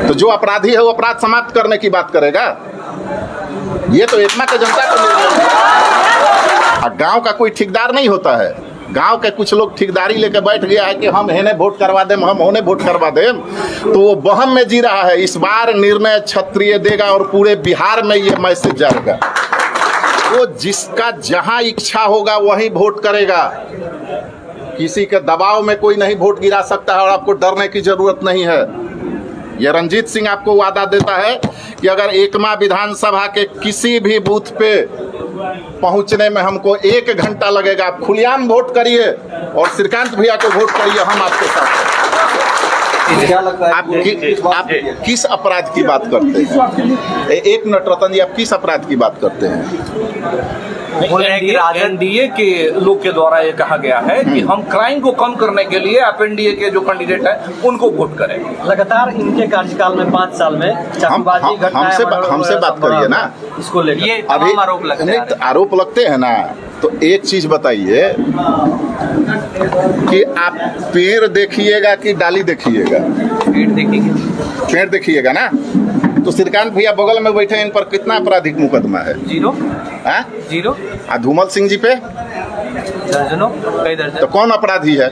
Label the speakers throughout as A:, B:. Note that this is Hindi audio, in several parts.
A: तो जो अपराधी है वो अपराध समाप्त करने की बात करेगा। ये तो एकमा के जनता को निर्णय है। गांव का कोई ठेकेदार नहीं होता है। गांव के कुछ लोग ठेकेदारी लेके बैठ गया है कि हम हेने वोट करवा दें, हम होने वोट करवा दें, तो वो वहम में जी रहा है। इस बार निर्णय क्षत्रिय देगा और पूरे बिहार में ये मैसेज जाएगा। वो जिसका जहां इच्छा होगा वहीं वोट करेगा। किसी के दबाव में कोई नहीं वोट गिरा सकता है और आपको डरने की जरूरत नहीं है। ये रणजीत सिंह आपको वादा देता है कि अगर एकमा विधानसभा के किसी भी बूथ पे पहुंचने में हमको 1 घंटा लगेगा, आप खुलेआम वोट करिए और श्रीकांत भैया को वोट करिए, हम आपके साथ हैं।
B: क्या लगता है
A: आप किस अपराध की बात करते हैं? एक मिनट रतन जी, आप किस अपराध की बात करते हैं?
C: एनडीए के लोग के द्वारा ये कहा गया है कि हम क्राइम को कम करने के लिए आप एनडीए के जो कैंडिडेट है उनको वोट करें।
B: लगातार इनके कार्यकाल में 5 साल में
A: हमसे बात करिए ना,
B: इसको लेकर
C: ये तमाम आरोप लगते हैं।
A: आरोप लगते हैं ना, तो एक चीज बताइए कि आप पेड़ देखिएगा कि डाली देखिएगा?
C: पेड़ देखेंगे,
A: पेड़ देखिएगा ना। तो श्रीकांत भैया बगल में बैठे, इन पर कितना आपराधिक मुकदमा है?
C: 0
A: हाँ?
C: 0।
A: धूमल सिंह जी पे
C: दर्जनों, कई दर्जन।
A: तो कौन अपराधी है?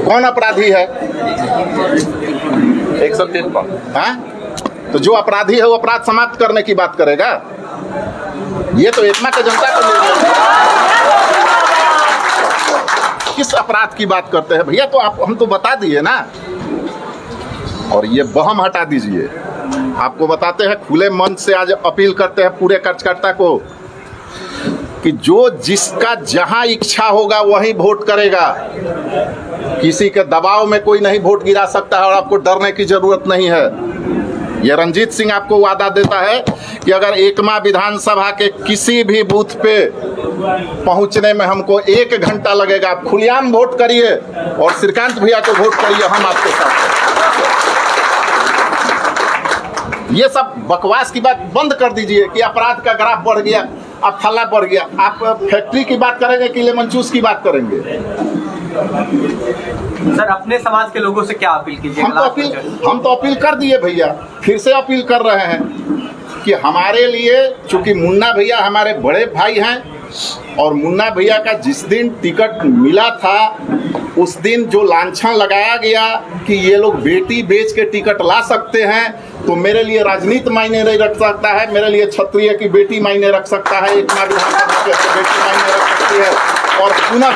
A: कौन अपराधी है?
C: 153।
A: हाँ? तो जो अपराधी है वो अपराध समाप्त करने की बात करेगा। ये तो एकमा के जनता को निर्णय है। किस अपराध की बात करते हैं भैया? तो आप हम तो बता दिए ना। और ये बहम हटा दीजिए। आपको बताते हैं, खुले मन से आज अपील करते हैं पूरे कार्यकर्ता को कि जो जिसका जहां इच्छा होगा वहीं वोट करेगा। किसी के दबाव में कोई नहीं वोट गिरा सकता है और आपको डरने की जरूरत नहीं है। ये रणजीत सिंह आपको वादा देता है कि अगर एकमा विधानसभा के किसी भी बूथ पे पहुंचने में हमको 1 घंटा लगेगा, आप खुलेआम वोट करिए और श्रीकांत भैया को वोट करिए, हम आपके साथ हैं। ये सब बकवास की बात बंद कर दीजिए कि अपराध का ग्राफ बढ़ गया, अब फला बढ़ गया। आप फैक्ट्री की बात करेंगे कि लेमन जूस की बात करेंगे?
B: सर, अपने समाज के लोगों से क्या अपील कीजिए?
A: हम तो अपील कर दिए भैया, फिर से अपील कर रहे हैं कि हमारे लिए, चूंकि मुन्ना भैया हमारे बड़े भाई हैं और मुन्ना भैया का जिस दिन टिकट मिला था उस दिन जो लांछन लगाया गया कि ये लोग बेटी बेच के टिकट ला सकते हैं, तो मेरे लिए राजनीति मायने नहीं रख सकता है, मेरे लिए क्षत्रिय की बेटी मायने रख सकता है, एकमा विधानसभा की बेटी मायने रख सकती है। और पुनः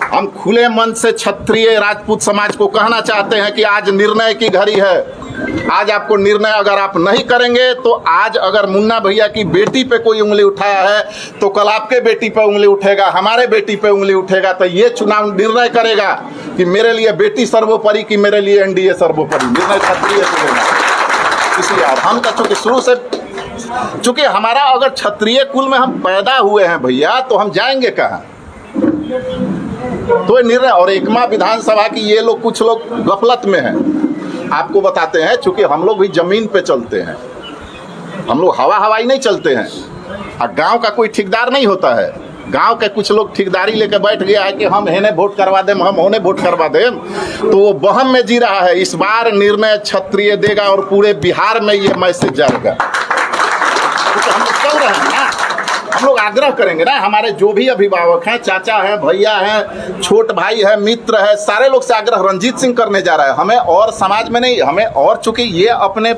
A: हम खुले मन से क्षत्रिय राजपूत समाज को कहना चाहते हैं कि आज निर्णय की घड़ी है। आज आपको निर्णय अगर आप नहीं करेंगे तो आज अगर मुन्ना भैया की बेटी पे कोई उंगली उठाया है तो कल आपके बेटी पे उंगली उठेगा, हमारे बेटी पे उंगली उठेगा। तो ये चुनाव निर्णय करेगा कि मेरे लिए बेटी सर्वोपरि कि मेरे लिए एनडीए सर्वोपरि। निर्णय क्षत्रिय करेगा। इसलिए हम तो चूंकि शुरू से, चूंकि हमारा अगर क्षत्रिय कुल में हम पैदा हुए हैं भैया, तो हम जाएंगे कहाँ? तो निर्णय, और एकमा विधानसभा की ये लोग, कुछ लोग गफलत में हैं। आपको बताते हैं, चूंकि हम लोग भी जमीन पे चलते हैं, हम लोग हवाई नहीं चलते हैं। और गांव का कोई ठेकेदार नहीं होता है। गांव के कुछ लोग ठेकेदारी लेके बैठ गया है कि हम हेने वोट करवा दें, हम होने वोट करवा दें, तो वो वहम में जी रहा है। इस बार निर्णय क्षत्रिय देगा और पूरे बिहार में ये मैसेज जाएगा। तो हम लोग चल रहे हैं ना, हम लोग आग्रह करेंगे ना, हमारे जो भी अभिभावक हैं, चाचा हैं, भैया हैं, छोट भाई है, मित्र है, सारे लोग से आग्रह रंजीत सिंह करने जा रहा है। हमें और समाज में नहीं, हमें और, चूंकि ये अपने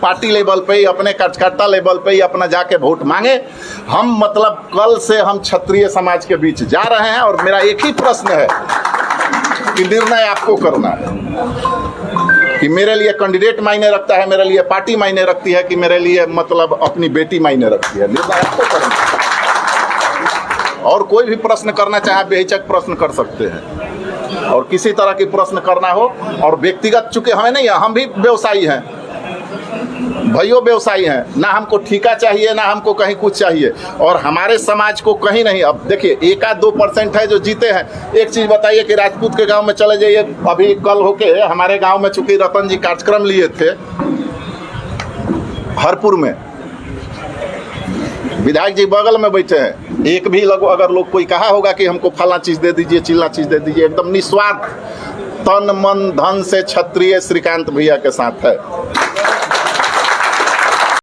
A: पार्टी लेवल पे ही, अपने कार्यकर्ता लेवल पे ही अपना जाके वोट मांगे। हम मतलब कल से हम क्षत्रिय समाज के बीच जा रहे हैं और मेरा एक ही प्रश्न है कि निर्णय आपको करना है कि मेरे लिए कैंडिडेट मायने रखता है, मेरे लिए पार्टी मायने रखती है कि मेरे लिए मतलब अपनी बेटी मायने रखती है। निर्णय आपको करना है। और कोई भी प्रश्न करना चाहे बेहिचक प्रश्न कर सकते हैं, और किसी तरह की प्रश्न करना हो, और व्यक्तिगत, चूंकि हमें नहीं, हम भी व्यवसायी हैं, भाइयों व्यवसायी हैं, ना हमको ठेका चाहिए ना हमको कहीं कुछ चाहिए, और हमारे समाज को कहीं नहीं। अब देखिए 1-2% है जो जीते हैं। एक चीज़ बताइए कि राजपूत के गांव में चले जाइए, अभी कल होके हमारे गांव में चूंकि रतन जी कार्यक्रम लिए थे हरपुर में, विधायक जी बगल में बैठे हैं, एक भी अगर लोग कोई कहा होगा कि हमको फला चीज़ दे दीजिए, चिल्ला चीज़ दे दीजिए, एकदम निस्वार्थ तन मन धन से क्षत्रिय श्रीकांत भैया के साथ है।